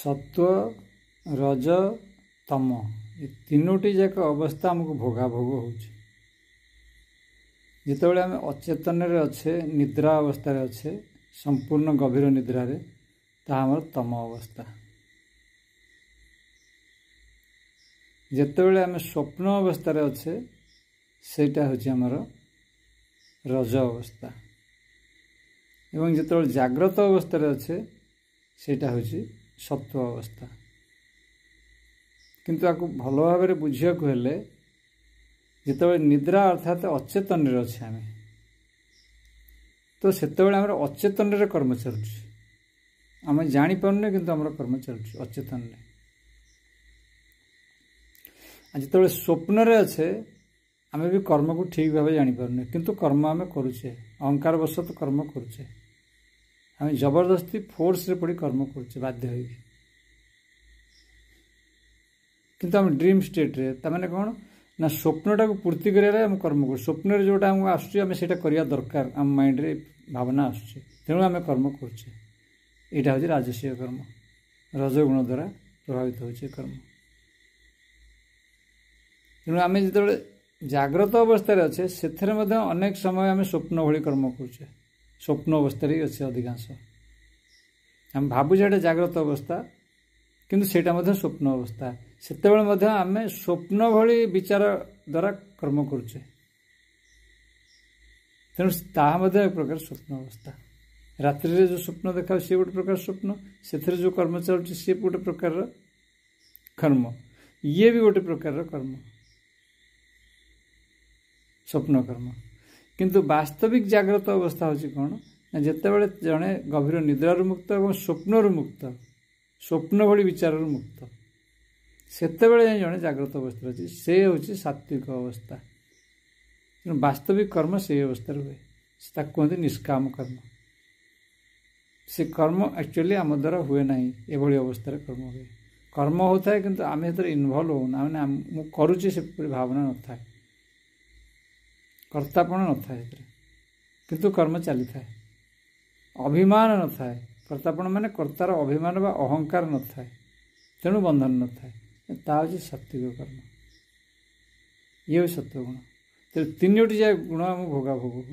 सत्व रज तम ये तीनोटी जाक अवस्था आमको भोगाभोग हो जितेबाला आम अचेतन अच्छे निद्रा अवस्था अच्छे संपूर्ण गभीर निद्रा तामर तम अवस्था जितेबाला आम स्वप्न अवस्था अच्छे सेटा हूँ आमर रज अवस्था एवं जिते जाग्रत अवस्था अच्छे सेटा हूँ सत्व अवस्था किंतु आपको भल भाव बुझा हेले जिते निद्रा अर्थात अचेतन अच्छे आम तो से अचेतन कर्म चलुँ आम जापारे किंतु आम कर्म चलुँ अचेतन जिते स्वप्न अच्छे आम भी कर्म को ठीक भाव जापारे किंतु कर्म आम करुचे अहंकार वशत कर्म करुचे आम जबरदस्ती फोर्स रे पड़ी कर्म करुचे बाध्य हो किंतु आम ड्रीम स्टेट रे तामाने कौन ना स्वप्नटा को पूर्ति करिया आम कर्म कर स्वप्न जोटा आमको आसुच्छे आम सेटा करिया दरकार आम माइंड रे भावना आसुच्छे तेणु आम कर्म करुचे यहाँ हूँ राजसीय कर्म रजगुण द्वारा प्रभावित होचे कर्म तेणु आम जो जाग्रत अवस्था अच्छे से अनेक समय आम स्वप्न भली कर्म करुचे स्वप्न अवस्था ही अच्छे अधिकांश आम भावुचे जाग्रत अवस्था किंतु सेटा स्वप्न अवस्था सेते आम स्वप्न भली विचार द्वारा कर्म करुचे तेणु ताहा एक प्रकार स्वप्न अवस्था रात्रि जो स्वप्न देखा सी गोटे प्रकार स्वप्न से जो कर्म चलुँ सी गोटे प्रकार कर्म ये भी गोटे प्रकार कर्म स्वप्न कर्म किंतु वास्तविक जाग्रत अवस्था हूँ कौन ना जिते बड़े जड़े गभीर निद्रार मुक्त और स्वप्नर मुक्त स्वप्न भली विचार मुक्त सेते जड़े जाग्रत अवस्था अच्छी से हूँ सात्विक अवस्था वास्तविक कर्म से अवस्था हुए कहते निष्काम कर्म से कर्म एक्चुअली आम द्वारा हुए ना ये अवस्था कर्म हुए कर्म होता है किंतु आम इनवल्व होना मैंने करुचे से भावना न था कर्तापण न था किंतु कर्म चली था अभिमान न था कर्तापण माने कर्तार अभिमान बा अहंकार न था तेणु बंधन न था हूँ सात्विक कर्म ये सत्व गुण तीनोटी जाए गुण आम भोगाभोग हो